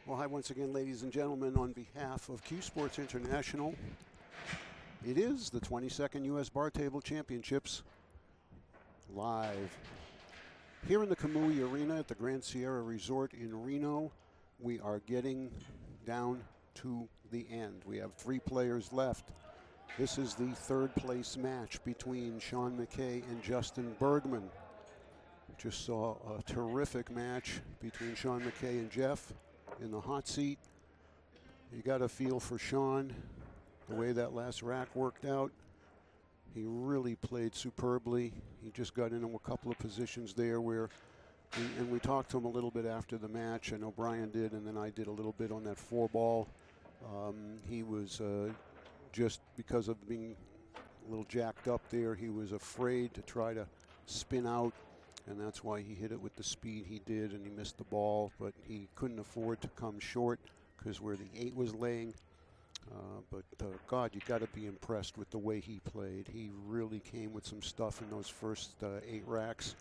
Well, hi once again, ladies and gentlemen. On behalf of CueSports International, it is the 22nd U.S. Bar Table Championships live here in the Kamui Arena at the Grand Sierra Resort in Reno. We are getting down to the end. We have 3 players left. This is the third place match between Sean McKay and Justin Bergman. Just saw a terrific match between Sean McKay and Jeff in the hot seat. You got a feel for Sean, the way that last rack worked out. He really played superbly. He just got into a couple of positions there where, and we talked to him a little bit after the match. I know Brian did, and then I did a little bit on that 4-ball. He was just because of being a little jacked up there, he was afraid to try to spin out, and that's why he hit it with the speed he did, and he missed the ball. But he couldn't afford to come short because where the 8 was laying. God, you got to be impressed with the way he played. He really came with some stuff in those first 8 racks.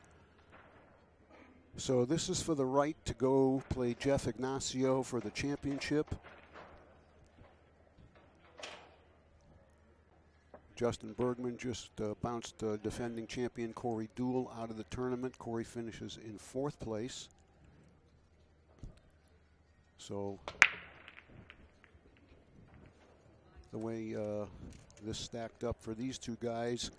So this is for the right to go play Jeff Ignacio for the championship. Justin Bergman just bounced defending champion Corey Duell out of the tournament. Corey finishes in 4th place. So the way this stacked up for these 2 guys,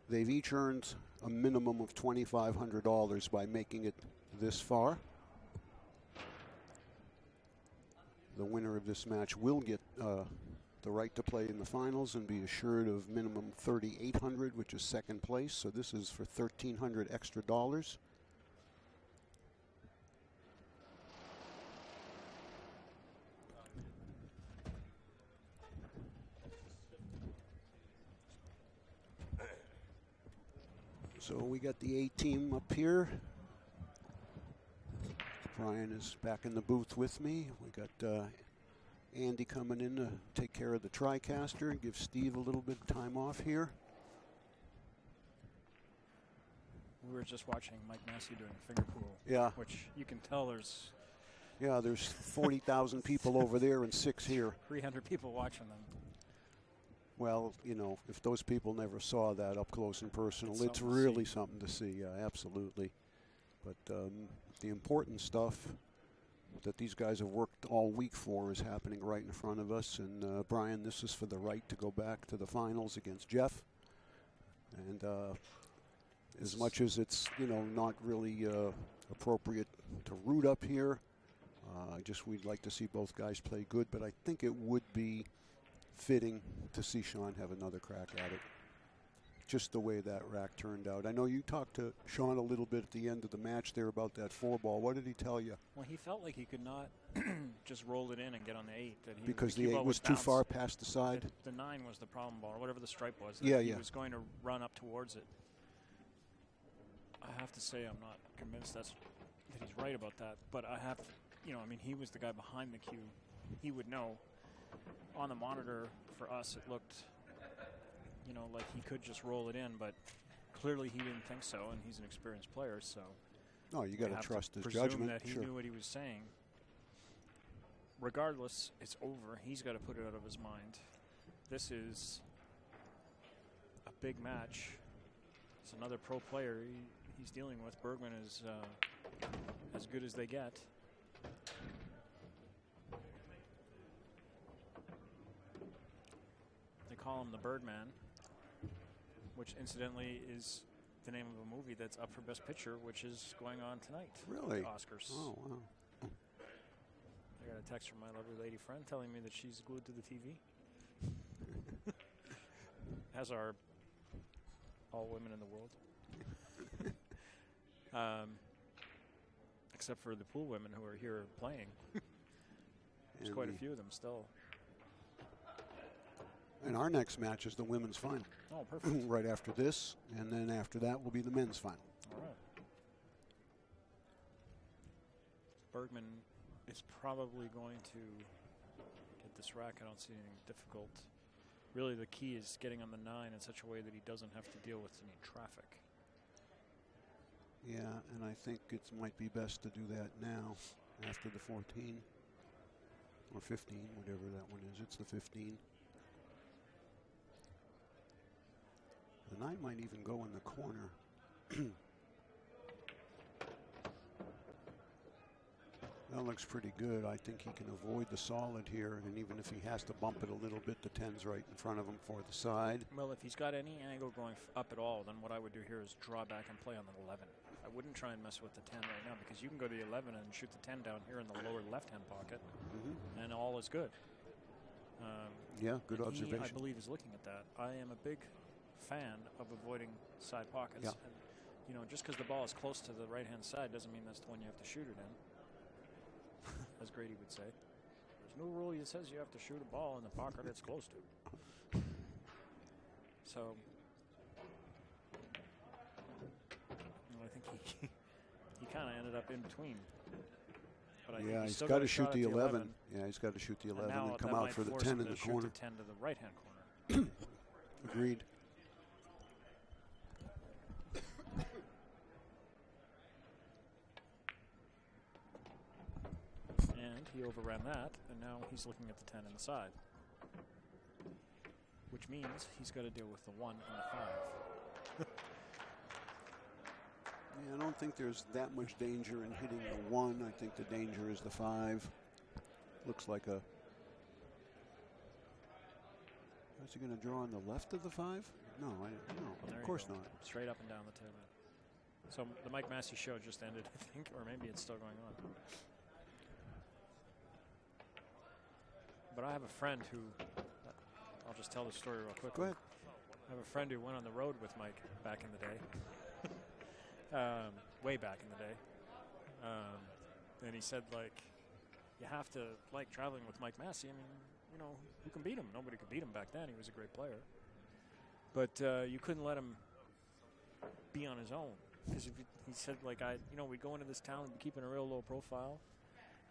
they've each earned a minimum of $2,500 by making it this far. The winner of this match will get the right to play in the finals and be assured of minimum $3,800, which is 2nd place. So this is for $1,300 extra dollars. So we got the A team up here. Brian is back in the booth with me. We got Andy coming in to take care of the TriCaster and give Steve a little bit of time off here. We were just watching Mike Massey doing finger pool. Yeah. Which you can tell there's... Yeah, there's 40,000 people over there and 6 here. 300 people watching them. Well, you know, if those people never saw that up close and personal, it's really something to see. Yeah, absolutely. But the important stuff that these guys have worked all week for is happening right in front of us. And Brian, this is for the right to go back to the finals against Jeff. And as much as it's, you know, not really appropriate to root up here, we'd like to see both guys play good. But I think it would be fitting to see Sean have another crack at it. Just the way that rack turned out. I know you talked to Sean a little bit at the end of the match there about that 4-ball. What did he tell you? Well, he felt like he could not just roll it in and get on the 8. That he, because the 8 was too far past the side? The 9 was the problem ball, or whatever the stripe was. Yeah, he was going to run up towards it. I have to say I'm not convinced that he's right about that. But I have, you know, I mean, he was the guy behind the cue. He would know. On the monitor, for us, it looked, you know, like he could just roll it in, but clearly he didn't think so, and he's an experienced player, so. No, you got to trust his judgment. Presume that he knew what he was saying. Regardless, it's over. He's got to put it out of his mind. This is a big match. It's another pro player he's dealing with. Bergman is as good as they get. Call him the Birdman, which incidentally is the name of a movie that's up for Best Picture, which is going on tonight. Really? At the Oscars. Oh, wow. I got a text from my lovely lady friend telling me that she's glued to the TV. As are all women in the world. Except for the pool women who are here playing. There's quite a few of them still. And our next match is the women's final. Oh, perfect. Right after this, and then after that will be the men's final. All right. Bergman is probably going to get this rack. I don't see anything difficult. Really, the key is getting on the 9 in such a way that he doesn't have to deal with any traffic. Yeah, and I think it might be best to do that now after the 14. or 15, whatever that one is. It's the 15. The 9 might even go in the corner. That looks pretty good. I think he can avoid the solid here, and even if he has to bump it a little bit, the 10's right in front of him for the side. Well, if he's got any angle going up at all, then what I would do here is draw back and play on the 11. I wouldn't try and mess with the 10 right now, because you can go to the 11 and shoot the 10 down here in the lower left-hand pocket, and all is good. Yeah, good observation. He, I believe, is looking at that. I am a big fan of avoiding side pockets. Yeah. And, you know, just because the ball is close to the right-hand side doesn't mean that's the one you have to shoot it in. As Grady would say. There's no rule that says you have to shoot a ball in the pocket it's close to. So, I think he kind of ended up in between. But I think he's got to shoot the 11. Yeah, he's got to shoot the 11 and come out for the 10 in the corner. Shoot the 10 to the right-hand corner. Agreed. He overran that, and now he's looking at the 10 in the side. Which means he's got to deal with the 1 and the 5. Yeah, I don't think there's that much danger in hitting the 1. I think the danger is the 5. Looks like a... Is he going to draw on the left of the 5? No, of course not. Straight up and down the table. So the Mike Massey show just ended, I think, or maybe it's still going on. But I have a friend who, I'll just tell the story real quick. Go ahead. I have a friend who went on the road with Mike back in the day. Way back in the day. And he said, like, you have to like traveling with Mike Massey. I mean, you know, who can beat him? Nobody could beat him back then. He was a great player. But you couldn't let him be on his own. Because he said, like, we'd go into this town and be keeping a real low profile.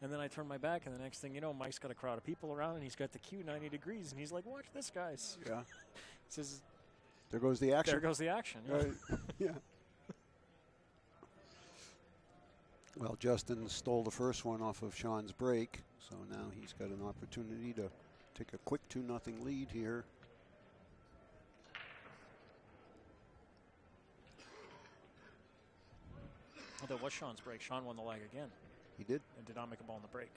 And then I turn my back, and the next thing you know, Mike's got a crowd of people around, and he's got the cue 90 degrees, and he's like, watch this, guys. Yeah. He says, there goes the action. There goes the action. Yeah. Right. Yeah. Well, Justin stole the first one off of Sean's break, so now he's got an opportunity to take a quick 2-0 lead here. Well, that was Sean's break. Sean won the leg again. He did. And did not make a ball in the break.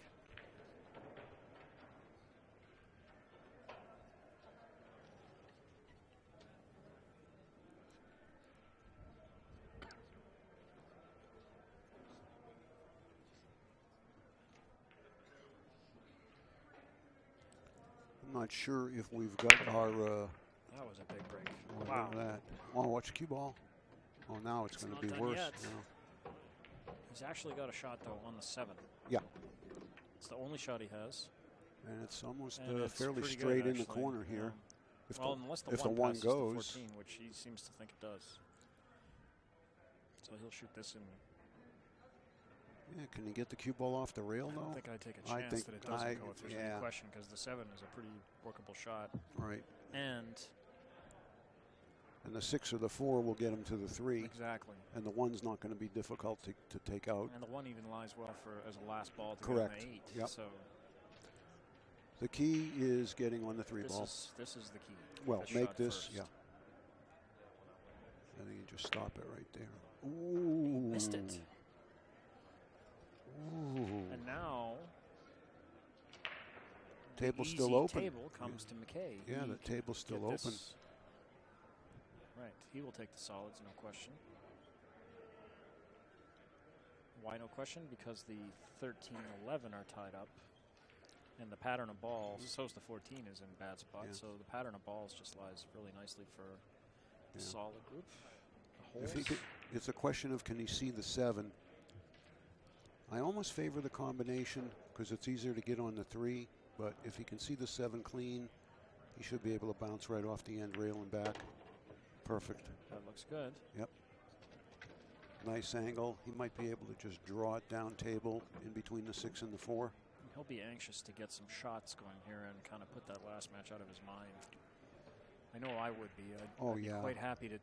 I'm not sure if we've got our... that was a big break. Wow. That. Oh, watch the cue ball. Oh, now it's going to be worse. Yeah. He's actually got a shot, though, on the 7. Yeah. It's the only shot he has. And it's almost it's fairly good, straight in the actually. corner here. Yeah. If well, the, unless the if 1 the 1 passes goes. the 14, which he seems to think it does. So he'll shoot this in. Yeah, can he get the cue ball off the rail, though? I don't think I'd take a chance that it doesn't go if there's any question, because the 7 is a pretty workable shot. Right. And the 6 or the 4 will get him to the 3. Exactly. And the 1's not going to be difficult to take out. And the 1 even lies well for as a last ball to Correct. get on the 8. Yep. So the key is getting on the 3 ball. This is the key. Well, Best make shot this, first. yeah. I think you just stop it right there. Ooh. Missed it. Ooh. And now table's the still open. Table comes to McKay. Yeah, the table's still open. Right, he will take the solids, no question. Why no question? Because the 13 and 11 are tied up. And the pattern of balls, so's the 14 is in bad spot. So the pattern of balls just lies really nicely for the solid group. If he could, it's a question of can he see the 7. I almost favor the combination because it's easier to get on the 3. But if he can see the 7 clean, he should be able to bounce right off the end rail and back. Perfect. That looks good. Yep. Nice angle. He might be able to just draw it down table in between the 6 and the 4. He'll be anxious to get some shots going here and kind of put that last match out of his mind. I know I would be. I'd be quite happy to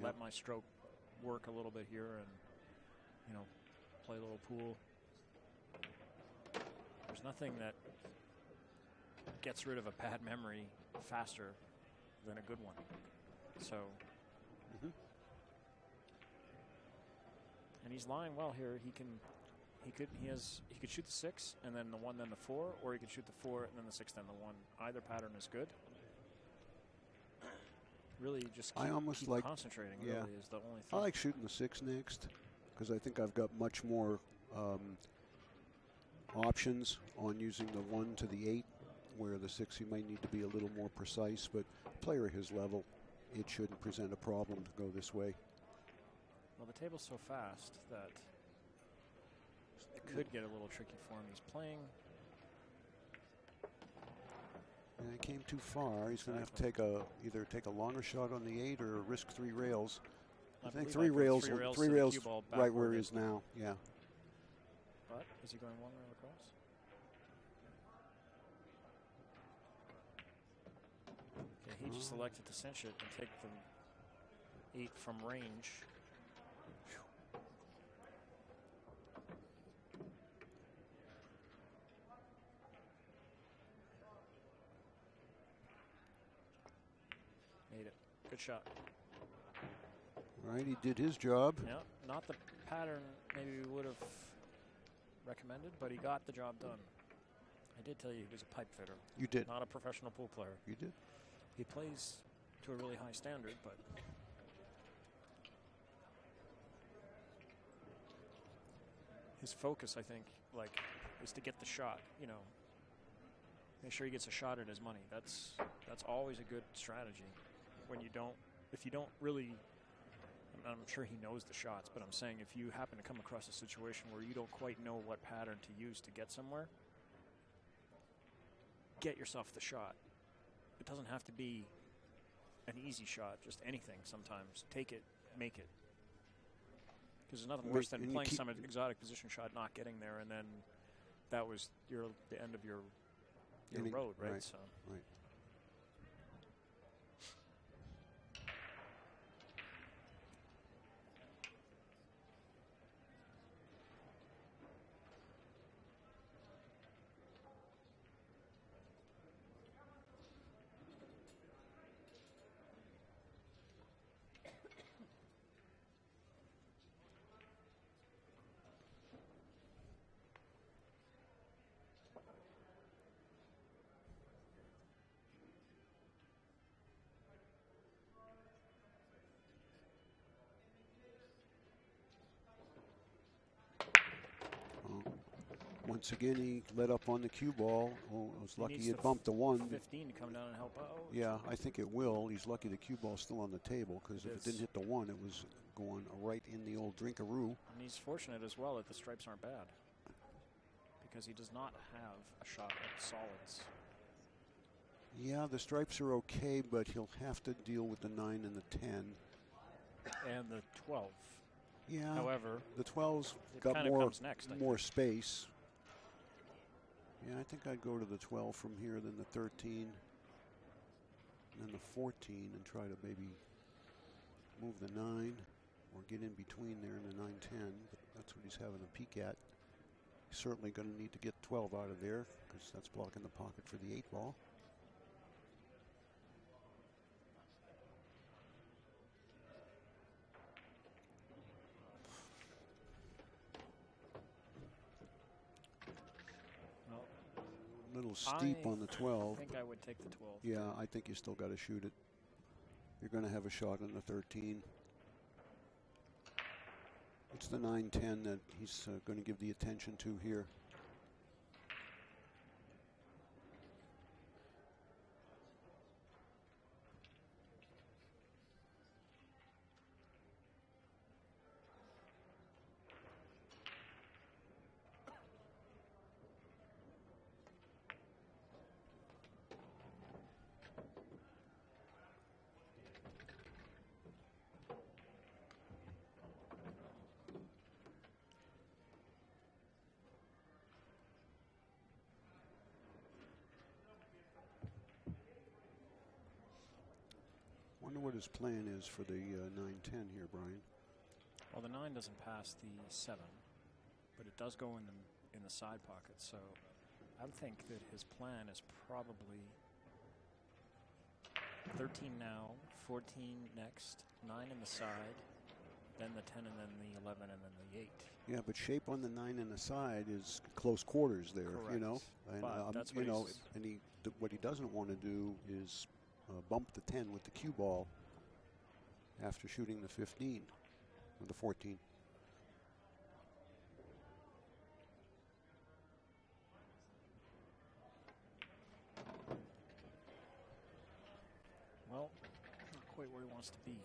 let my stroke work a little bit here and, play a little pool. There's nothing that gets rid of a bad memory faster than a good one. So, and he's lying well here. He could shoot the 6 and then the 1, then the 4, or he could shoot the 4 and then the 6, then the 1. Either pattern is good. Really, just keep concentrating. Yeah, really is the only thing. I like shooting the 6 next because I think I've got much more options on using the 1 to the 8, where the 6 you might need to be a little more precise. But player at his level, it shouldn't present a problem to go this way. Well, the table's so fast that it could get a little tricky for him. He's playing. And he came too far. He's going to have to either take a longer shot on the 8 or risk 3 rails. I think three rails right where he is now. Yeah. But is he going 1 rail across? Okay, he just elected to cinch it and take the 8 from range. Made it. Good shot. Right, he did his job. Yeah, not the pattern maybe we would have recommended, but he got the job done. I did tell you he was a pipe fitter. You did. Not a professional pool player. You did. He plays to a really high standard, but his focus, I think, is to get the shot. You know, make sure he gets a shot at his money. That's always a good strategy. If you don't really. I'm sure he knows the shots, but I'm saying if you happen to come across a situation where you don't quite know what pattern to use to get somewhere, get yourself the shot. It doesn't have to be an easy shot, just anything sometimes. Take it, make it. Because there's nothing worse than playing some exotic position shot, not getting there, and then that was the end of your road, right? Right. So. Right. Once again, he let up on the cue ball. Oh, I was lucky he had bumped the 1. 15 to come down and help out. Yeah, I think it will. He's lucky the cue ball's still on the table, because if it didn't hit the 1, it was going right in the old drinkaroo. And he's fortunate as well that the stripes aren't bad, because he does not have a shot at solids. Yeah, the stripes are okay, but he'll have to deal with the 9 and the 10. And the 12. Yeah. However, the 12's got more space. Yeah, I think I'd go to the 12 from here, then the 13, and then the 14, and try to maybe move the 9 or get in between there in the 9-10. But that's what he's having a peek at. He's certainly going to need to get 12 out of there, because that's blocking the pocket for the 8 ball. Little steep on the 12. I think I would take the 12. Yeah, I think you still got to shoot it. You're going to have a shot on the 13. It's the 9-10 that he's going to give the attention to here. Wonder what his plan is for the 9-10 here, Brian. Well, the 9 doesn't pass the 7, but it does go in the side pocket. So I think that his plan is probably 13 now, 14 next, 9 in the side, then the 10, and then the 11, and then the 8. Yeah, but shape on the 9 and the side is close quarters there, Correct. you know. And, But that's what what he doesn't want to do is bump the 10 with the cue ball after shooting the 15 or the 14. Well, not quite where he wants to be.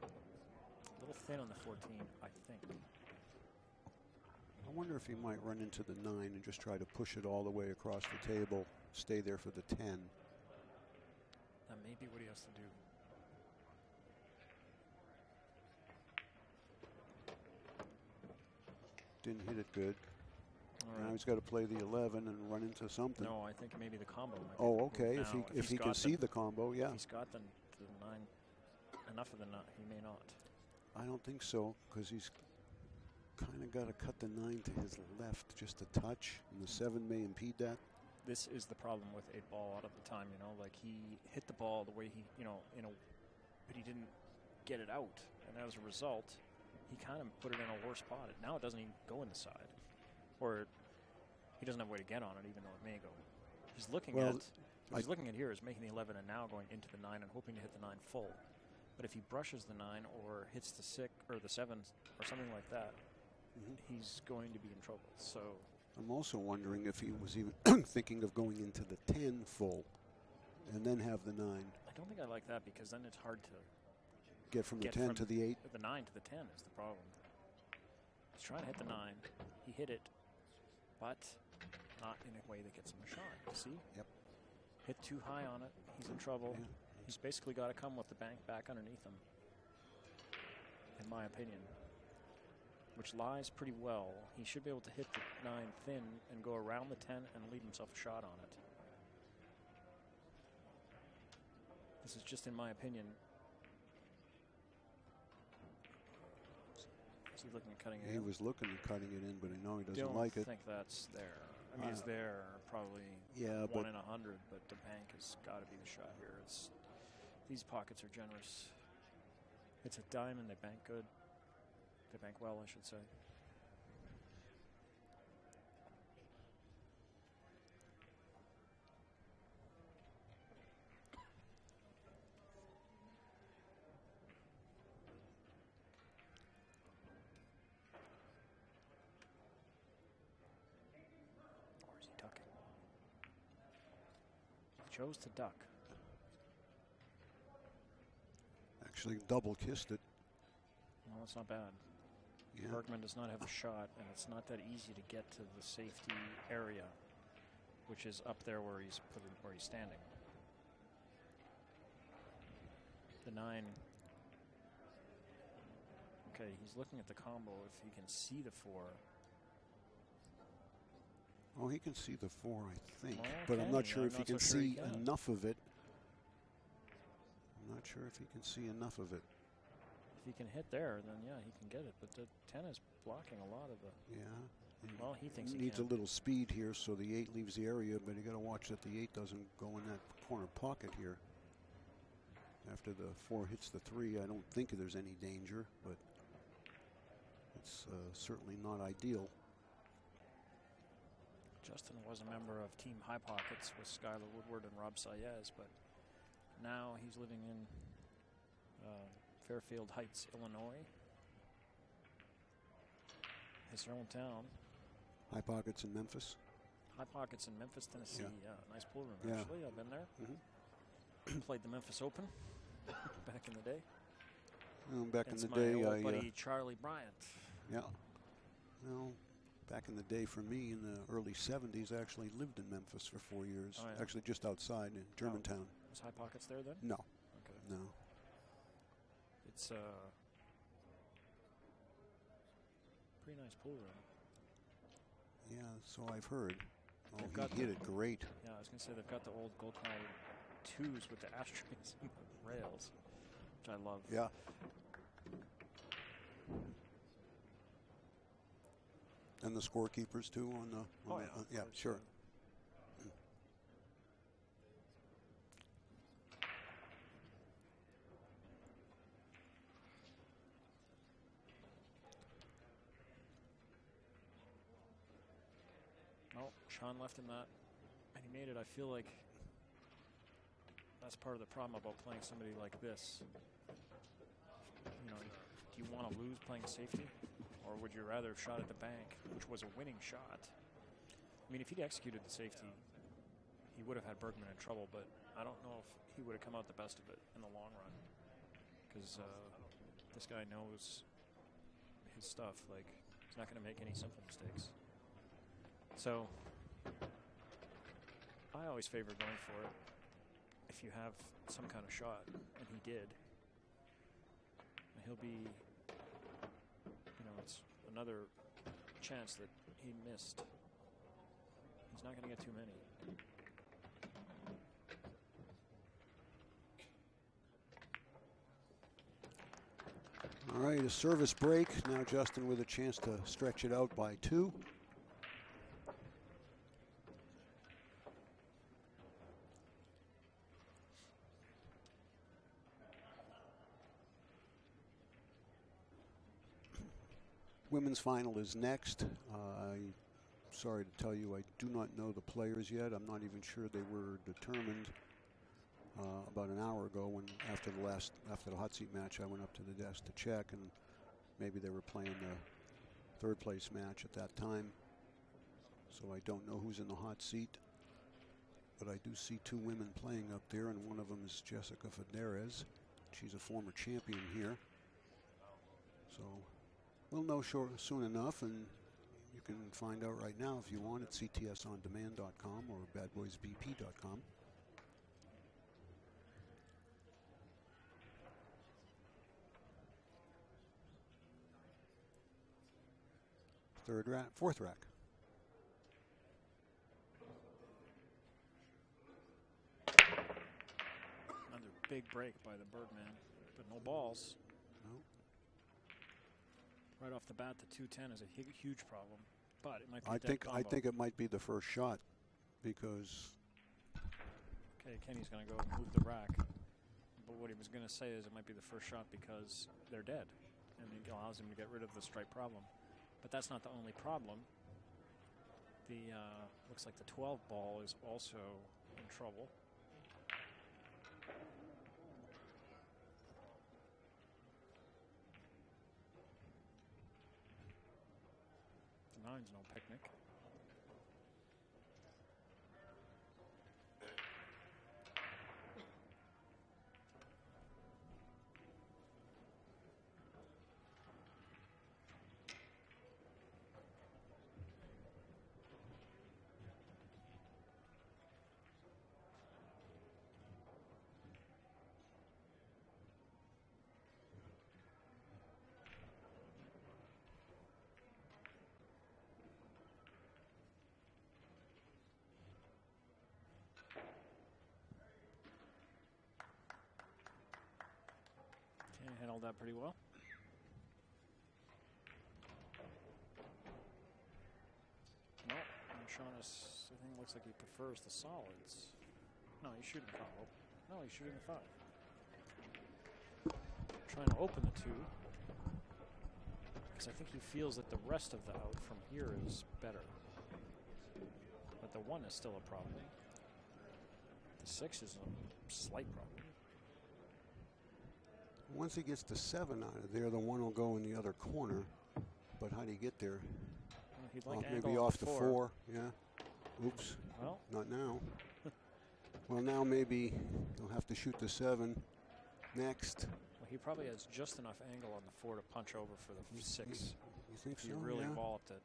A little thin on the 14, I think. I wonder if he might run into the 9 and just try to push it all the way across the table, stay there for the 10. That may be what he has to do. Didn't hit it good. All Now right. he's got to play the 11 and run into something. No, I think maybe the combo might be Oh, the okay. move now. If he can see the combo, yeah. If he's got the 9, enough of the 9, he may not. I don't think so, because he's kind of got to cut the 9 to his left just a touch, and the 7 may impede that. This is the problem with 8 ball a lot of the time, you know, like he hit the ball the way he, you know, but he didn't get it out. And as a result, he kind of put it in a worse spot. Now it doesn't even go in the side. Or he doesn't have a way to get on it, even though it may go. He's looking at, what he's looking at here is making the 11 and now going into the 9 and hoping to hit the 9 full. But if he brushes the 9 or hits the 6 or the 7 or something like that, he's going to be in trouble. So I'm also wondering if he was even thinking of going into the 10 full and then have the 9. I don't think I like that because then it's hard to get from the 10 to the 8. The 9 to the 10 is the problem. He's trying to hit the 9. He hit it, but not in a way that gets him a shot. See? Yep. Hit too high on it. He's in trouble. Yeah. He's basically got to come with the bank back underneath him, in my opinion, which lies pretty well. He should be able to hit the 9 thin and go around the 10 and leave himself a shot on it. This is just in my opinion. Is he looking at cutting it in? He was looking at cutting it in, but I know he doesn't Don't like it. think that's there. I mean, it's there, probably yeah, 1 in 100, but the bank has got to be the shot here. These pockets are generous. It's a diamond. They bank good. They bank well, I should say. Or is he ducking? He chose to duck. Actually double kissed it. Well, that's not bad. Yeah. Bergman does not have a shot, and it's not that easy to get to the safety area, which is up there where he's standing. The 9. Okay, he's looking at the combo. If he can see the 4. Oh, he can see the 4, I think, Okay, but I'm not sure I'm if he not so can sure he see can. enough of it. I'm not sure if he can see enough of it. If he can hit there, then yeah, he can get it. But the 10 is blocking a lot of the. Yeah. Well, he thinks he needs can. a little speed here, so the 8 leaves the area, but you got to watch that the 8 doesn't go in that corner pocket here. After the 4 hits the 3, I don't think there's any danger, but it's certainly not ideal. Justin was a member of Team High Pockets with Skylar Woodward and Rob Saez, but now he's living in Fairfield Heights, Illinois. His hometown. High Pockets in Memphis. High Pockets in Memphis, Tennessee. Yeah. Yeah, nice pool room, Yeah. actually. I've been there. Played the Memphis Open back in the day. Back in It's the my day, old buddy Charlie Bryant. yeah. Well, back in the day for me in the early 70s, I actually lived in Memphis for 4 years. Oh, yeah? Actually just outside in Germantown. Was High Pockets there then? No, Okay. no. It's pretty nice pool room. Yeah, so I've heard. Oh, They've got he hit it great. Yeah, I was going to say they've got the old gold card 2s with the ashtrays and the rails, which I love. Yeah. And the scorekeepers too on the. Oh, on yeah. the yeah, sure. Well, Sean left him that, and he made it. I feel like that's part of the problem about playing somebody like this. You know, do you want to lose playing safety, or would you rather have shot at the bank, which was a winning shot? I mean, if he'd executed the safety, he would have had Bergman in trouble, but I don't know if he would have come out the best of it in the long run, because this guy knows his stuff. Like, he's not going to make any simple mistakes. So I always favor going for it if you have some kind of shot, and he did. And he'll be, you know, it's another chance that he missed. He's not going to get too many. All right, a service break. Now Justin with a chance to stretch it out by 2. Women's final is next. I'm sorry to tell you, I do not know the players yet. I'm not even sure they were determined. About an hour ago, when after the hot seat match, I went up to the desk to check, and maybe they were playing the 3rd place match at that time. So I don't know who's in the hot seat, but I do see 2 women playing up there, and one of them is Jessica Federez. She's a former champion here. So we'll know soon enough, and you can find out right now if you want at ctsondemand.com or badboysbp.com. Fourth rack. Another big break by the Bergman, but no balls. No. Right off the bat, the 210 is a huge problem, but it might be I think it might be the first shot, because. Okay, Kenny's going to go move the rack, but what he was going to say is it might be the first shot because they're dead, and it allows him to get rid of the strike problem. But that's not the only problem. The looks like the 12 ball is also in trouble. The 9's no picnic. Handled that pretty well. No, Shaughnessy, I think, looks like he prefers the solids. No, he's shooting combo. No, he's shooting the 5. Trying to open the 2, because I think he feels that the rest of the out from here is better. But the 1 is still a problem. The 6 is a slight problem. Once he gets the 7 out of there, the 1 will go in the other corner. But how do you get there? Well, he'd like maybe off the 4. Yeah. Oops. Well, not now. Well, now maybe he'll have to shoot the 7 next. Well, he probably has just enough angle on the 4 to punch over for the 6. You think so? He really yeah. walloped it.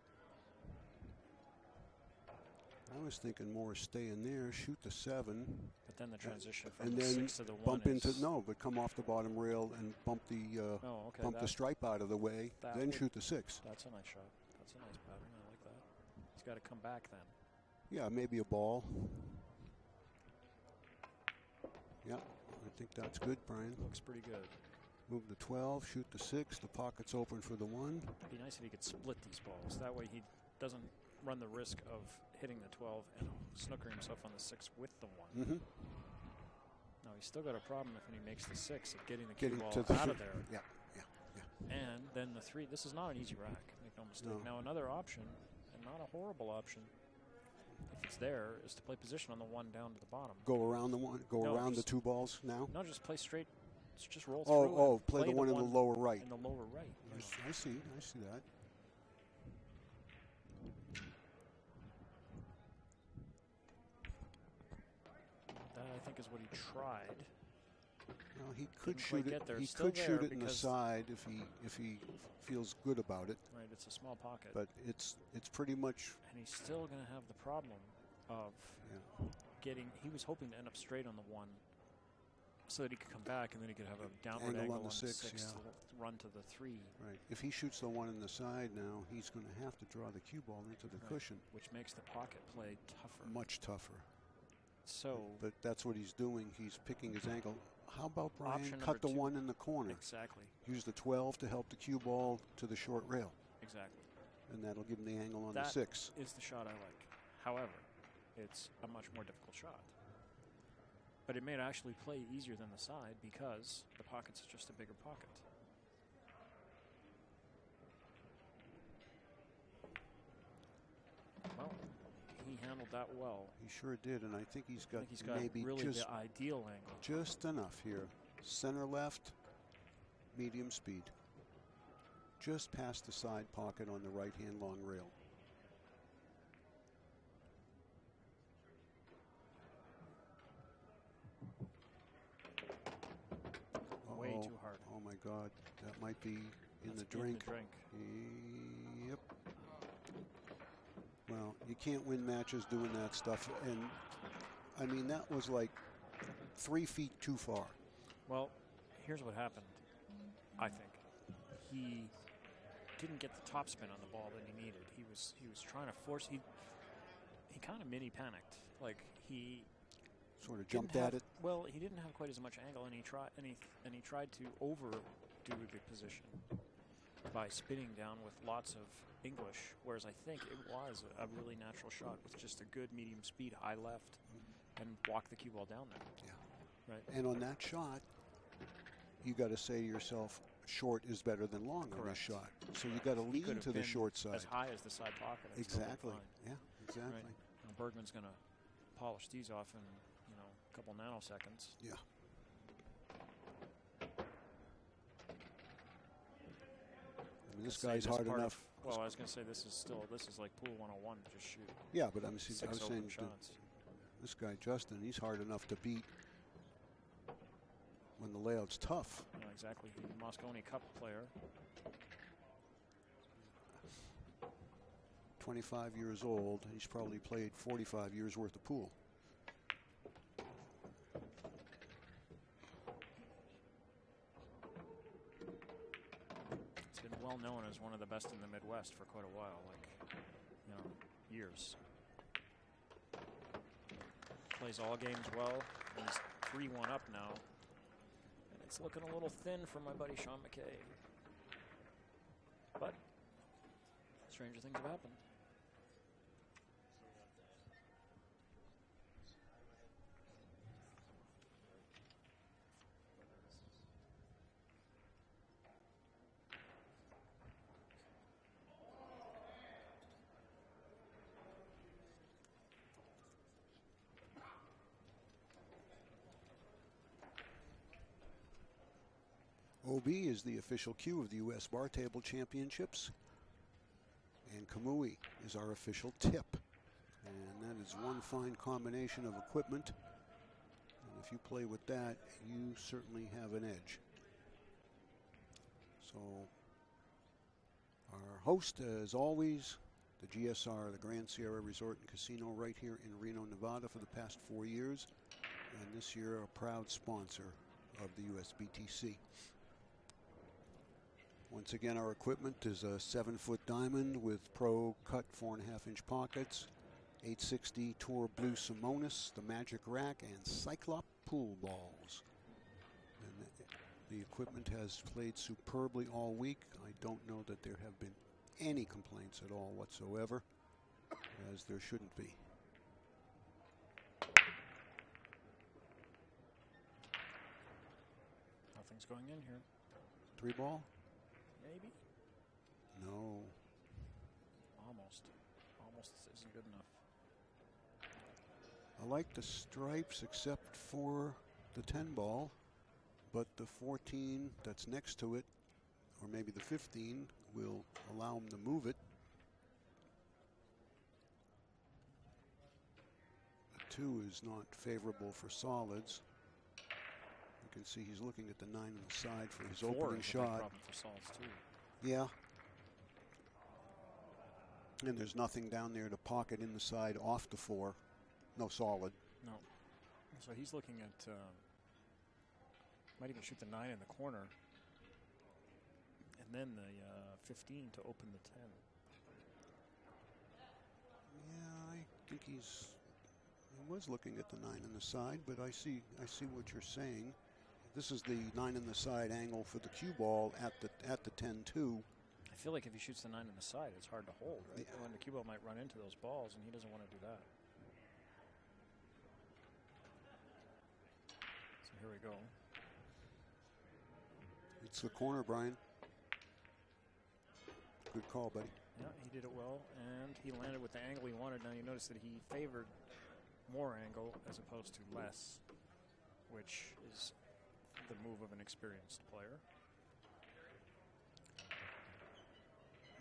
I was thinking more stay in there, shoot the 7. But then the transition from and the then 6 to the 1 bump is into but come off the bottom rail and bump the stripe out of the way, then shoot the 6. That's a nice shot. That's a nice pattern. I like that. He's got to come back then. Yeah, maybe a ball. Yeah, I think that's good, Brian. Looks pretty good. Move the 12, shoot the 6. The pocket's open for the 1. It'd be nice if he could split these balls. That way he doesn't run the risk of hitting the 12 and snooker himself on the 6 with the 1. Mm-hmm. Now he's still got a problem if he makes the 6 of getting the cue ball out of there. Yeah. And then the 3. This is not an easy rack. Make no mistake. No. Now another option, and not a horrible option, if it's there, is to play position on the one down to the bottom. Go around the one. Go No, around the just- 2 balls now. No, just play straight. Just roll Oh, through. oh, and play the one in the lower right. In the lower right. Yeah. I see that. That I think is what he tried. Well, he could Didn't shoot quite it. get there. He Still could shoot there it in the because- side if he feels good about it. Right, it's a small pocket. But it's pretty much. And he's still going to have the problem of getting. He was hoping to end up straight on the one, so that he could come back and then he could have a downward angle on the 6 to run to the 3. Right. If he shoots the one in the side now, he's going to have to draw the cue ball into the cushion. Which makes the pocket play tougher. Much tougher. So. But that's what he's doing. He's picking his angle. How about Brian Option cut the number 2. one in the corner? Exactly. Use the 12 to help the cue ball to the short rail. Exactly. And that'll give him the angle on That the 6. is the shot I like. However, it's a much more difficult shot. But it may actually play easier than the side because the pocket's just a bigger pocket. Well, he handled that well. He sure did, and I think he's got, maybe really just the ideal angle. Just enough here. Center left, medium speed. Just past the side pocket on the right-hand long rail. Way too hard. Oh my God, that might be in the drink. Yep. Well, you can't win matches doing that stuff, and I mean that was like 3 feet too far. Well, here's what happened. I think he didn't get the topspin on the ball that he needed. He was trying to force. He kind of mini panicked. Like he sort of jumped at it. Well, he didn't have quite as much angle, and he tried to overdo the position by spinning down with lots of English. Whereas I think it was a really natural shot with just a good medium speed, high left, and walk the cue ball down there. Yeah. Right. And on that shot, you got to say to yourself, short is better than long on this shot. So you got to lean to the short side. As high as the side pocket. Exactly. Yeah, exactly. Right. Now Bergman's going to polish these off in a couple nanoseconds. Yeah. I mean, this guy's hard enough. Well, I was going to say this is like pool 101 to just shoot. Yeah, but I was saying shots. This guy Justin, he's hard enough to beat when the layout's tough. Yeah, exactly. He's a Moscone Cup player. 25 years old. He's probably played 45 years worth of pool. He's been well known as one of the best in the Midwest for quite a while, years. Plays all games well. He's 3-1 up now. And it's looking a little thin for my buddy Sean McKay. But stranger things have happened. OB is the official cue of the U.S. Bar Table Championships. And Kamui is our official tip. And that is one fine combination of equipment. And if you play with that, you certainly have an edge. So our host, as always, the GSR, the Grand Sierra Resort and Casino right here in Reno, Nevada for the past 4 years. And this year, a proud sponsor of the USBTC. Once again, our equipment is a 7-foot diamond with pro cut 4.5-inch pockets, 860 Tour Blue Simonis, the Magic Rack, and Cyclop pool balls. And the equipment has played superbly all week. I don't know that there have been any complaints at all whatsoever, as there shouldn't be. Nothing's going in here. 3 ball? Maybe? No. Almost. Almost isn't good enough. I like the stripes except for the 10 ball, but the 14 that's next to it, or maybe the 15, will allow him to move it. The 2 is not favorable for solids. You can see he's looking at the 9 on the side for his opening shot. Problem for solids too. Yeah. And there's nothing down there to pocket in the side off the 4. No solid. No. So he's looking at, might even shoot the 9 in the corner. And then the 15 to open the 10. Yeah, I think he was looking at the 9 on the side, but I see what you're saying. This is the 9 on the side angle for the cue ball at the 10 too. I feel like if he shoots the 9 on the side, it's hard to hold, right? Yeah. When the cue ball might run into those balls, and he doesn't want to do that. So here we go. It's the corner, Brian. Good call, buddy. Yeah, he did it well, and he landed with the angle he wanted. Now you notice that he favored more angle as opposed to less, which is the move of an experienced player.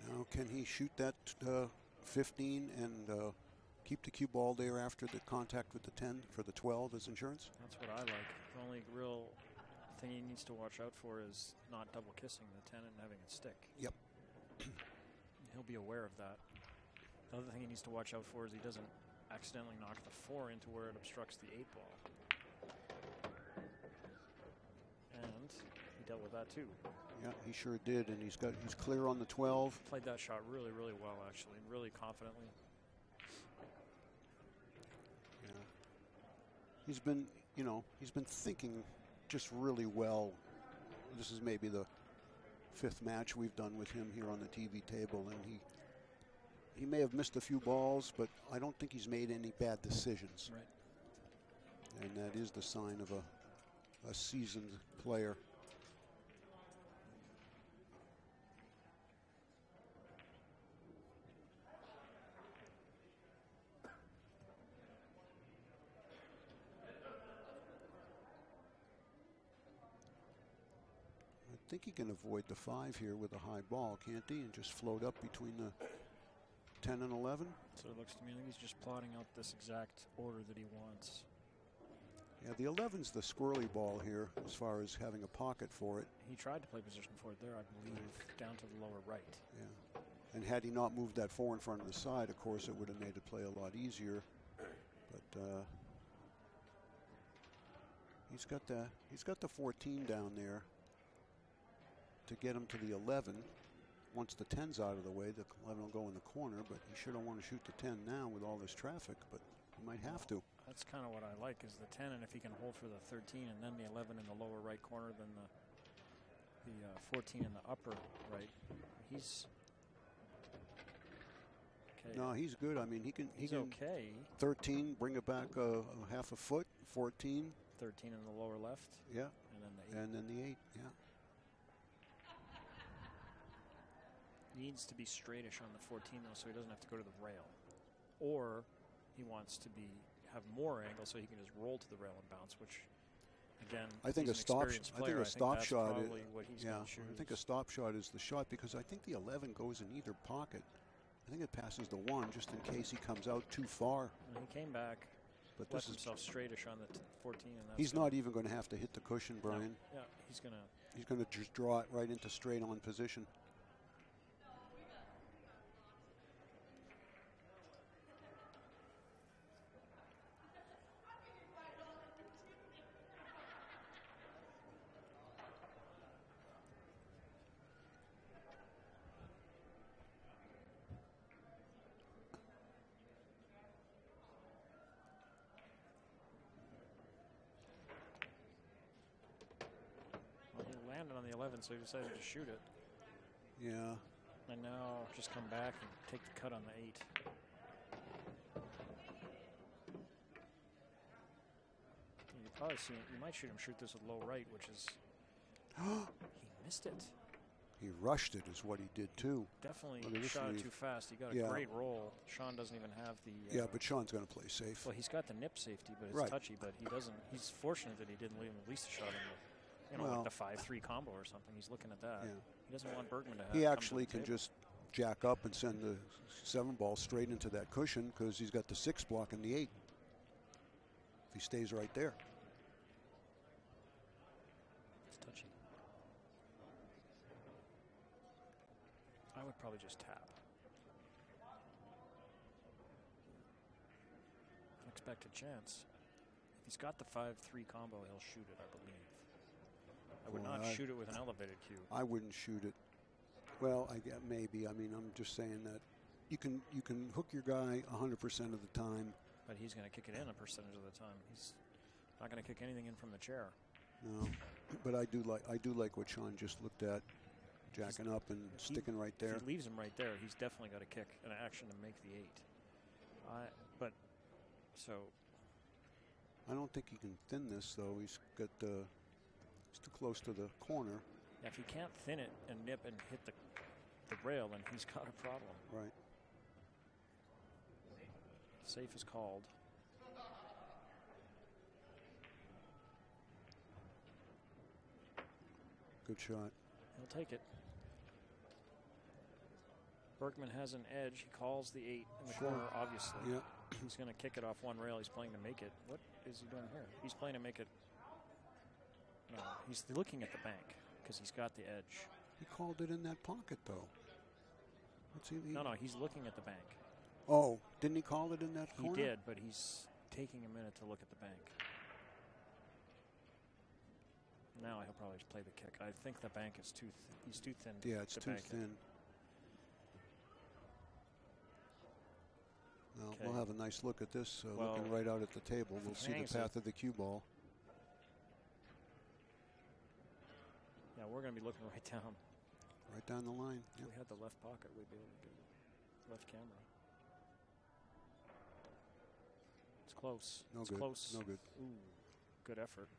Now, can he shoot that 15 and keep the cue ball there after the contact with the 10 for the 12 as insurance? That's what I like. The only real thing he needs to watch out for is not double kissing the 10 and having it stick. Yep. He'll be aware of that. The other thing he needs to watch out for is he doesn't accidentally knock the 4 into where it obstructs the 8 ball. And he dealt with that too. Yeah, he sure did, and he's clear on the 12. Played that shot really, really well, actually, really confidently. Yeah. He's been thinking just really well. This is maybe the 5th match we've done with him here on the TV table, and he may have missed a few balls, but I don't think he's made any bad decisions. Right. And that is the sign of a seasoned player. I think he can avoid the 5 here with a high ball, can't he? And just float up between the 10 and 11. So it looks to me like he's just plotting out this exact order that he wants. Yeah, the 11's the squirrely ball here as far as having a pocket for it. He tried to play position for it there, I believe, down to the lower right. Yeah. And had he not moved that 4 in front of the side, of course, it would have made the play a lot easier. But he's got the 14 down there to get him to the 11. Once the 10's out of the way, the 11 will go in the corner, but he sure don't want to shoot the 10 now with all this traffic, but he might have to. That's kind of what I like, is the 10, and if he can hold for the 13 and then the 11 in the lower right corner, then the 14 in the upper right. He's okay. No, he's good. I mean, he can okay. 13, bring it back a half a foot. 14. 13 in the lower left. Yeah. And then the 8. And then the 8. Yeah. Needs to be straightish on the 14 though, so he doesn't have to go to the rail. Or he wants to have more angle so he can just roll to the rail and bounce, which again, I think a stop shot is what he's yeah. going to choose. I think a stop shot is the shot, because I think the 11 goes in either pocket. I think it passes the 1 just in case he comes out too far. And he came back, but left himself straightish on the 14, and that's he's not even going to have to hit the cushion, Brian. No, yeah, he's going to just draw it right into straight on position. on the 11, so he decided to shoot it. Yeah. And now just come back and take the cut on the 8. You probably see, you might shoot him shoot this with low right, which is he missed it. He rushed it is what he did too. Definitely shot it too fast. He got a great roll. Sean doesn't even have the... yeah, but Sean's going to play safe. Well, he's got the nip safety, but it's touchy. But he doesn't... He's fortunate that he didn't leave him at least a shot in the, like the 5-3 combo or something. He's looking at that. Yeah. He doesn't want Bergman to have... He actually can just jack up and send the 7 ball straight into that cushion because he's got the 6 blocking the 8. If he stays right there. It's touchy. I would probably just tap. Expect a chance. If he's got the 5-3 combo, he'll shoot it, I believe. I would not shoot it with an elevated cue. I wouldn't shoot it. Well, maybe. I mean, I'm just saying that you can hook your guy 100% of the time. But he's going to kick it in a percentage of the time. He's not going to kick anything in from the chair. No, but I do like what Sean just looked at, jacking up and sticking right there. If he leaves him right there, he's definitely got to kick an action to make the 8. I don't think he can thin this though. He's got he's too close to the corner. Yeah, if he can't thin it and nip and hit the rail, then he's got a problem. Right. Safe is called. Good shot. He'll take it. Bergman has an edge. He calls the 8 in the corner, obviously. Yeah. He's going to kick it off one rail. He's playing to make it. What is he doing here? He's playing to make it. No, he's looking at the bank because he's got the edge. He called it in that pocket, though. No, he's looking at the bank. Oh, didn't he call it in that corner? He did, but he's taking a minute to look at the bank. Now he'll probably just play the kick. I think the bank is he's too thin. Yeah, it's too thin. Well, we'll have a nice look at this, looking right out at the table. We'll see the path of the cue ball. Yeah, we're going to be looking right down. Right down the line. If we had the left pocket, we'd be able to do it. Left camera. It's close. No it's good. Close. No good. Ooh, good effort.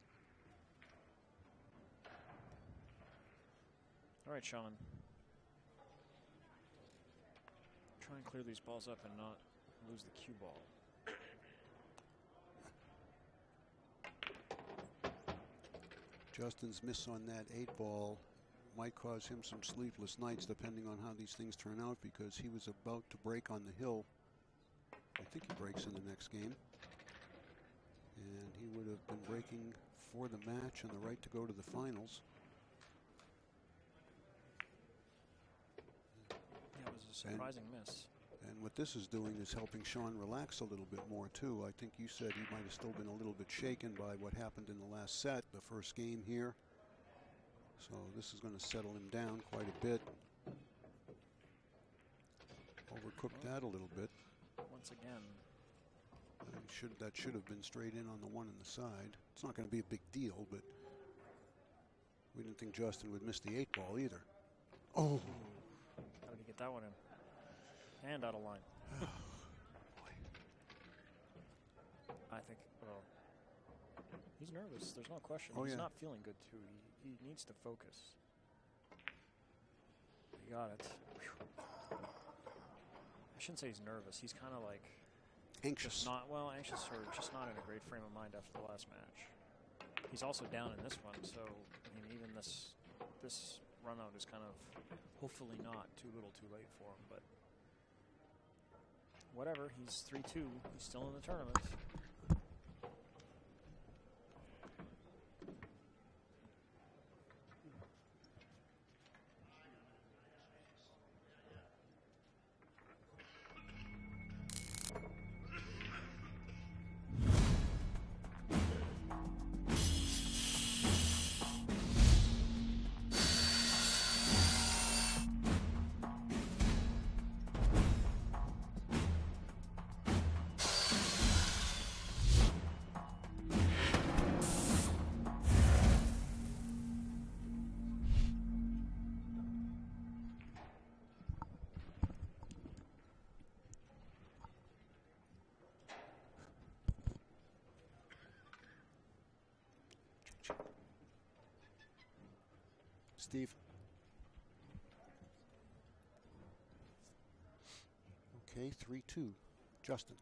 All right, Shuman. Try and clear these balls up and not lose the cue ball. Justin's miss on that 8 ball might cause him some sleepless nights depending on how these things turn out because he was about to break on the hill. I think he breaks in the next game. And he would have been breaking for the match and the right to go to the finals. Yeah, it was a surprising miss. And what this is doing is helping Sean relax a little bit more, too. I think you said he might have still been a little bit shaken by what happened in the last set, the first game here. So this is going to settle him down quite a bit. Overcooked that a little bit. Once again. That should have been straight in on the 1 on the side. It's not going to be a big deal, but we didn't think Justin would miss the 8 ball either. Oh. How did he get that one in? And out of line. I think, well, he's nervous. There's no question. He's not feeling good, too. He needs to focus. He got it. I shouldn't say he's nervous. He's kind of like... Anxious. Anxious or just not in a great frame of mind after the last match. He's also down in this one, so, I mean, even this run out is kind of hopefully not too little too late for him, but whatever, he's 3-2. He's still in the tournament. Steve. McKay, 3-2. Justin.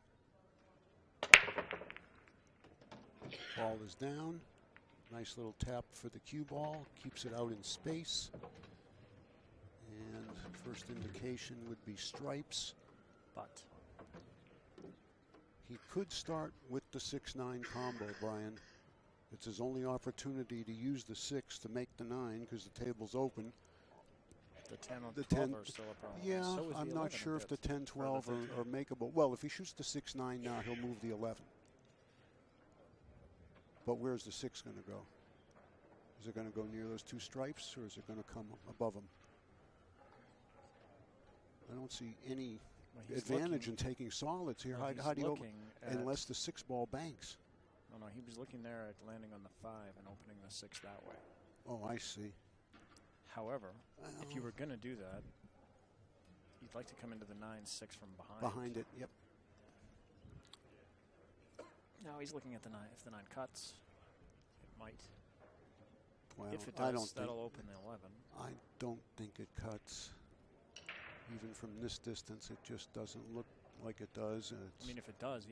Ball is down. Nice little tap for the cue ball. Keeps it out in space. And first indication would be stripes. But he could start with the 6-9 combo, Brian. It's his only opportunity to use the 6 to make the 9 because the table's open. The 10 or the 12 are still a problem. Yeah, so I'm not sure if the 10, 12 are makeable. Well, if he shoots the 6-9 now, he'll move the 11. But where's the 6 going to go? Is it going to go near those 2 stripes, or is it going to come above them? I don't see any advantage in taking solids here. How do you open? Unless the 6 ball banks. No, he was looking there at landing on the 5 and opening the 6 that way. Oh, I see. However, if you were going to do that, you'd like to come into the 9-6 from behind. Behind it, yep. Now he's looking at the 9. If the 9 cuts, it might. Well, if it does, that'll open the 11. I don't think it cuts. Even from this distance, it just doesn't look like it does. I mean, if it does,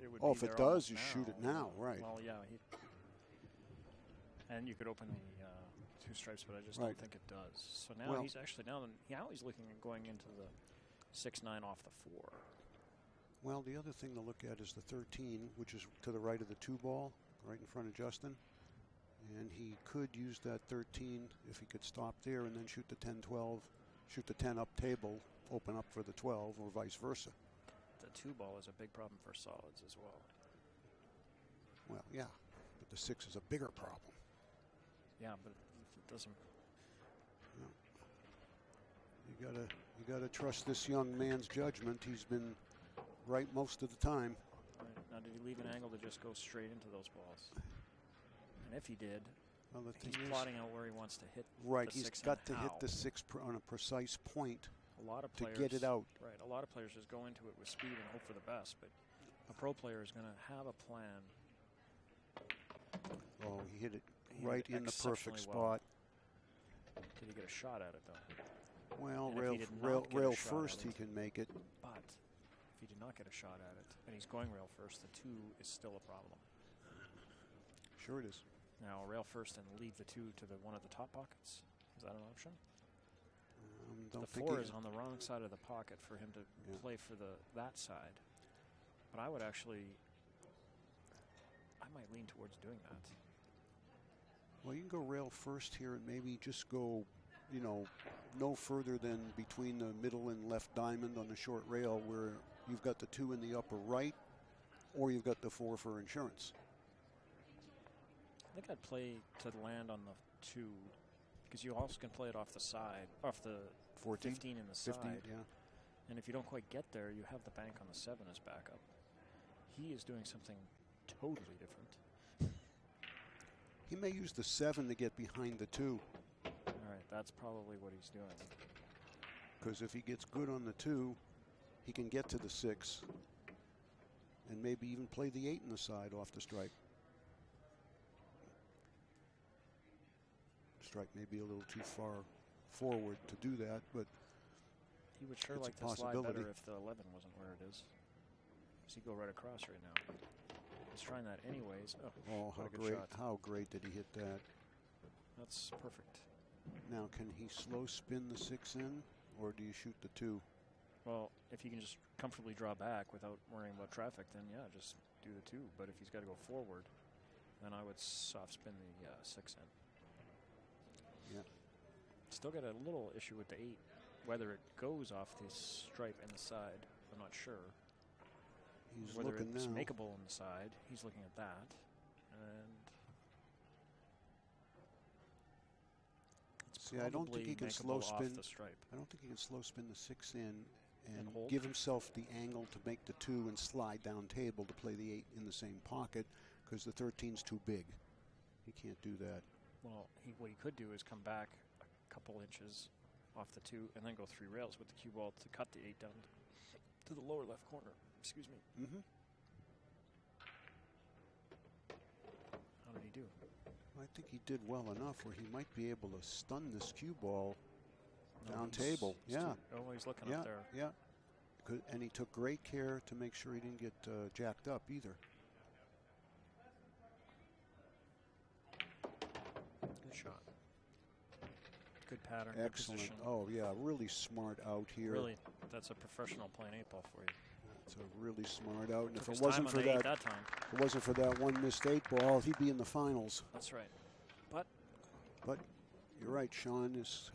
it would. Oh, be if it there does, you now. shoot it now, right? Well, yeah. And you could open the 2 stripes, but I just don't think it does. So now he's actually he's looking at going into the 6-9 off the 4. Well, the other thing to look at is the 13, which is to the right of the 2 ball, right in front of Justin. And he could use that 13 if he could stop there and then shoot the 10, 12, shoot the 10 up table, open up for the 12, or vice versa. The 2 ball is a big problem for solids as well. Well, yeah, but the 6 is a bigger problem. Yeah, but it doesn't. No. You gotta trust this young man's judgment. He's been right most of the time. Right. Now, did he leave an angle to just go straight into those balls? And if he did, well, he's plotting out where he wants to hit. Right, the 6 he's got to hit the 6 on a precise point. A lot of players, to get it out. Right, a lot of players just go into it with speed and hope for the best, but a pro player is going to have a plan. Oh, he hit it right in the perfect spot. Did he get a shot at it, though? Well, rail first, he can make it. But if he did not get a shot at it, and he's going rail first, the 2 is still a problem. Sure it is. Now, rail first and leave the 2 to one of the top pockets. Is that an option? The 4 is on the wrong side of the pocket for him to play for that side. But I would actually, I might lean towards doing that. Well, you can go rail first here and maybe just go, no further than between the middle and left diamond on the short rail where you've got the 2 in the upper right, or you've got the 4 for insurance. I think I'd play to land on the 2 because you also can play it off the side, off the 14? 15 in the side. 15, yeah. And if you don't quite get there, you have the bank on the 7 as backup. He is doing something totally different. He may use the 7 to get behind the 2. All right, that's probably what he's doing. Because if he gets good on the 2, he can get to the 6 and maybe even play the 8 in the side off the stripe. Strike may be a little too far forward to do that, but he would sure like to slide better if the 11 wasn't where it is. Does he go right across right now? He's trying that anyways. Oh, how great did he hit that? That's perfect. Now, can he slow spin the 6 in, or do you shoot the 2? Well, if he can just comfortably draw back without worrying about traffic, then yeah, just do the 2. But if he's got to go forward, then I would soft spin the 6 in. Yeah. Still got a little issue with the 8. Whether it goes off the stripe in the side, I'm not sure. He's whether looking it's now. makeable on the side, he's looking at that. And it's see, I don't think he can slow spin the stripe. I don't think he can slow spin the 6 in and hold? give himself the angle to make the 2 and slide down table to play the 8 in the same pocket because the 13's too big. He can't do that. Well, what he could do is come back a couple inches off the 2 and then go 3 rails with the cue ball to cut the 8 down to the lower left corner. Excuse me. Mm-hmm. How did he do? I think he did well enough where he might be able to stun this cue ball down table. He's looking up there. Yeah, And he took great care to make sure he didn't get jacked up either. Good shot. Good pattern. Excellent. Good position. Oh, yeah, really smart out here. Really, that's a professional playing 8-ball for you. It's a really smart out. And Took if his it wasn't time for on the 8 that, time. if it wasn't for that one missed 8-ball, he'd be in the finals. That's right. But you're right, Sean is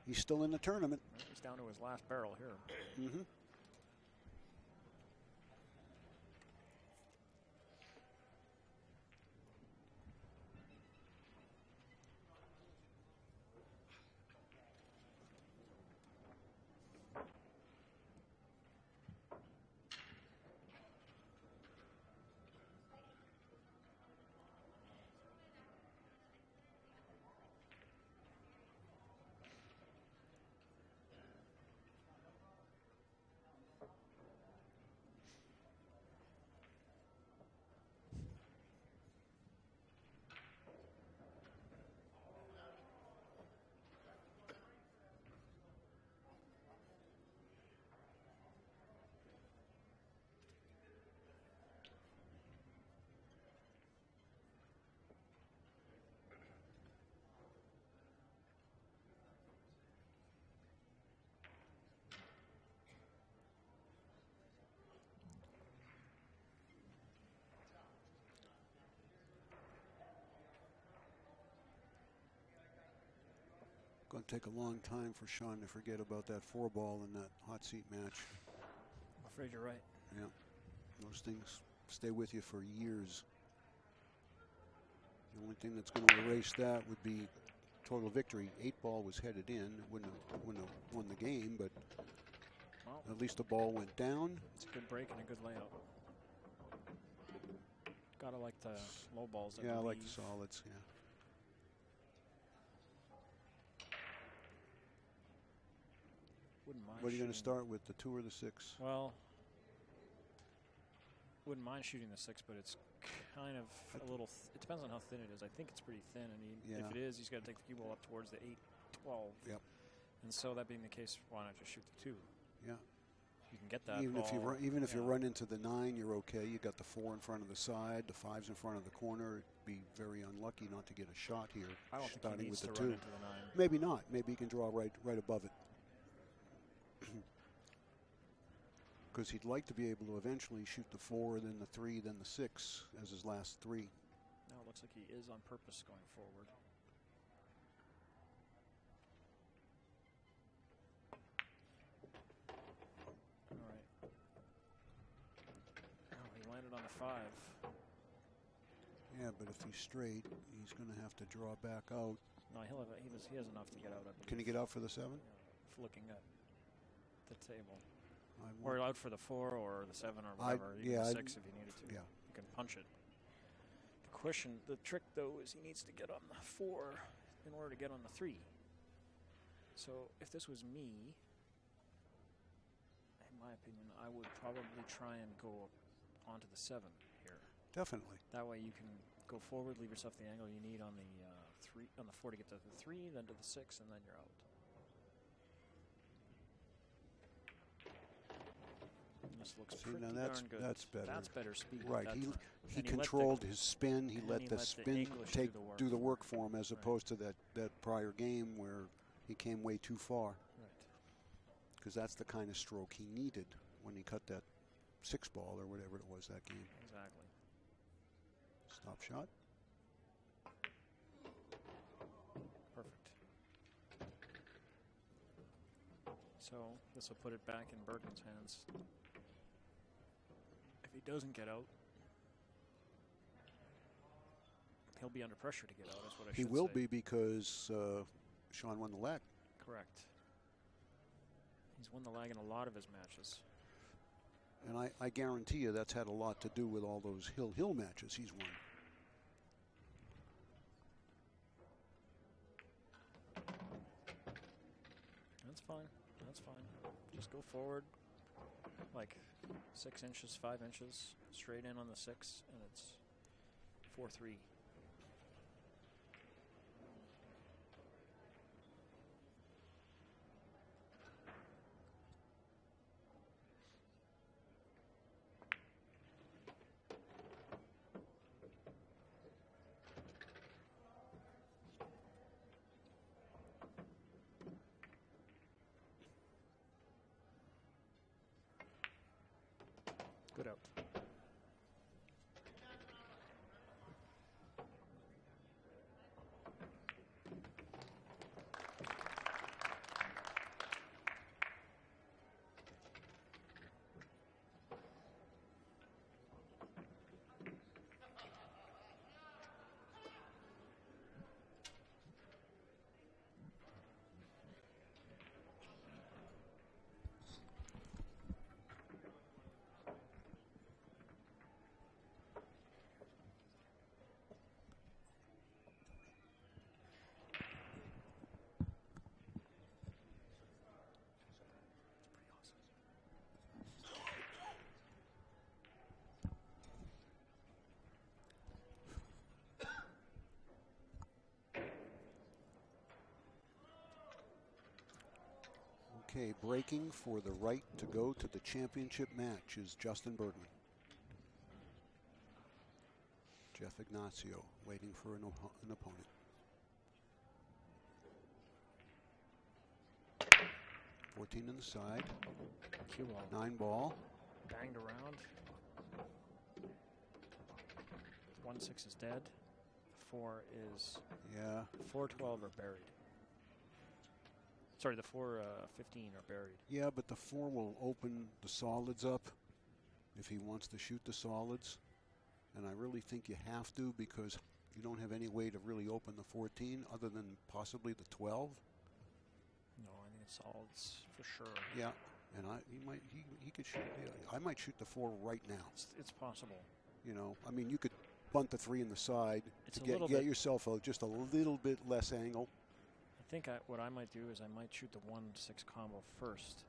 he's still in the tournament. He's down to his last barrel here. Mm-hmm. Going to take a long time for Sean to forget about that 4-ball in that hot seat match. I'm afraid you're right. Yeah, those things stay with you for years. The only thing that's going to erase that would be total victory. 8-ball was headed in. Wouldn't have won the game, but well, at least the ball went down. It's a good break and a good layout. Gotta like the low balls. That Yeah, I leave. like the solids. Yeah. Wouldn't mind. What are you going to shooting- start with, the 2 or the 6? Well, wouldn't mind shooting the 6, but it's kind of a little. It depends on how thin it is. I think it's pretty thin, and Yeah. if it is, he's got to take the cue ball up towards the 8-12. Yep. And so that being the case, why not just shoot the 2? Yeah. You can get that Even ball. if you run, even if you yeah. run into the 9, you're okay. You got the 4 in front of the side, the 5's in front of the corner. It'd be very unlucky not to get a shot here. I don't think starting he needs with to the run 2. into the 9. Maybe not. Maybe he can draw right above it. Because he'd like to be able to eventually shoot the 4, then the 3, then the 6 as his last 3. No, it looks like he is on purpose going forward. All right. Oh, he landed on the 5. Yeah, but if he's straight, he's going to have to draw back out. No, he has enough to get out. Can he get out for the 7? Looking at the table. I Or want- out for the 4 or the 7 or whatever. Even the 6 if you needed to. Yeah. You can punch it. The trick though is he needs to get on the 4 in order to get on the 3. So if this was me, in my opinion, I would probably try and go onto the 7 here. Definitely. That way you can go forward, leave yourself the angle you need on the 4 to get to the 3, then to the 6, and then you're out. This looks pretty now darn good. that's better. That's better speed. at Right. that He time. he And he let controlled his spin. He and let he the let the spin English do the work for him, as Right. opposed to that prior game where he came way too far. Right. Because that's the kind of stroke he needed when he cut that 6-ball or whatever it was that game. Exactly. Stop shot. Perfect. So this will put it back in Bergman's hands. If he doesn't get out, he'll be under pressure to get out, is what I should say. He will be, because Sean won the leg. Correct. He's won the lag in a lot of his matches. And I guarantee you that's had a lot to do with all those hill matches he's won. That's fine. That's fine. Just go forward like 6 inches, 5 inches, straight in on the 6, and it's 4-3. Good out. Okay, breaking for the right to go to the championship match is Justin Bergman. Jeff Ignacio waiting for an opponent. $14 in the side. Cue ball. 9 ball. Banged around. 1-6 is dead. 4 is. Yeah. 4-12 are buried. Sorry, the 4-15 are buried. Yeah, but the 4 will open the solids up if he wants to shoot the solids. And I really think you have to, because you don't have any way to really open the 14 other than possibly the 12. No, I think it's solids for sure. Yeah, and he could shoot. I might shoot the 4 right now. It's possible. You know, I mean, you could bunt the 3 in the side It's to get yourself just a little bit less angle. I think what I might do is I might shoot the 1-6 combo first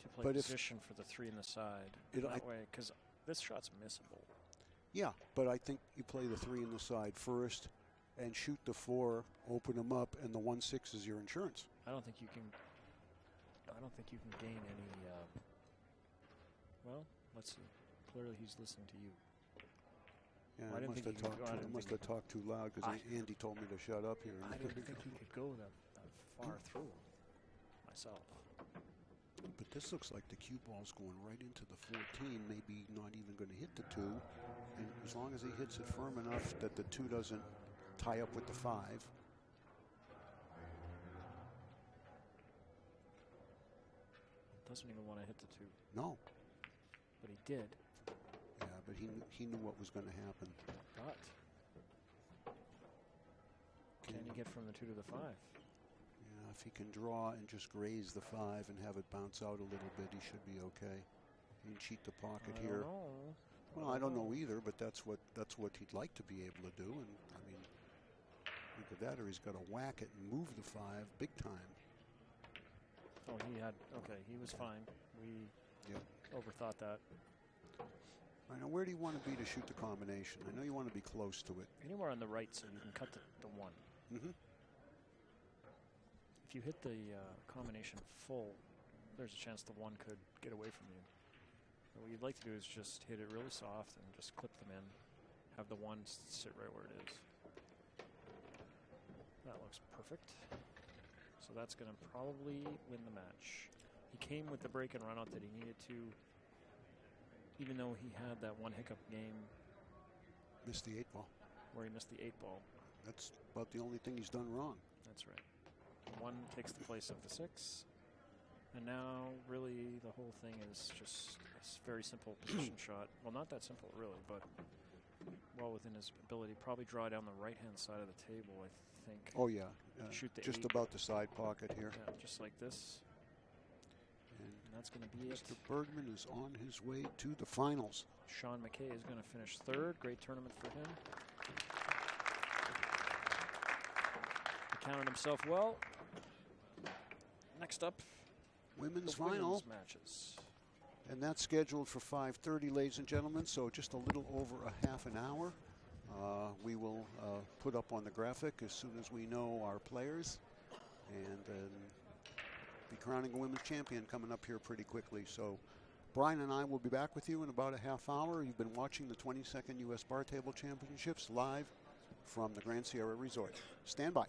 to play position for the 3 in the side. That way, because this shot's missable. Yeah, but I think you play the 3 in the side first and shoot the 4, open them up, and the 1-6 is your insurance. I don't think you can gain any. Well, let's see. Clearly, he's listening to you. Yeah, I must have talked too loud because Andy told me to shut up here. I didn't think you could go that far through myself. But this looks like the cue ball's going right into the 14, maybe not even going to hit the 2. And as long as he hits it firm enough that the 2 doesn't tie up with the 5. Doesn't even want to hit the 2. No. But he did. Yeah, but he knew what was going to happen. But can he get from the 2 to the 5? Yeah, if he can draw and just graze the 5 and have it bounce out a little bit, he should be okay. He can cheat the pocket here. Well, I don't know either, but that's what he'd like to be able to do. And I mean, either that or he's got to whack it and move the 5 big time. Oh, he was fine. We overthought that. I know, where do you want to be to shoot the combination? I know you want to be close to it. Anywhere on the right so you can cut the 1. Mm-hmm. If you hit the combination full, there's a chance the 1 could get away from you. But what you'd like to do is just hit it really soft and just clip them in. Have the 1 sit right where it is. That looks perfect. So that's going to probably win the match. He came with the break and run out that he needed to, even though he had that 1 hiccup game. Missed the 8 ball. Where he missed the 8 ball. That's about the only thing he's done wrong. That's right. 1 takes the place of the 6. And now, really, the whole thing is just a very simple position shot. Well, not that simple, really, but well within his ability. Probably draw down the right-hand side of the table, I think. Oh, yeah. Shoot the just 8. about the side pocket here. Yeah, just like this. And that's going to be Mr. Bergman is on his way to the finals. Sean McKay is going to finish 3rd. Great tournament for him. He counted himself well. Next up, women's final matches. And that's scheduled for 5:30, ladies and gentlemen, so just a little over a half an hour. We will put up on the graphic as soon as we know our players, and be crowning a women's champion coming up here pretty quickly. So Brian and I will be back with you in about a half hour. You've been watching the 22nd U.S. Bar Table Championships live from the Grand Sierra Resort. Stand by.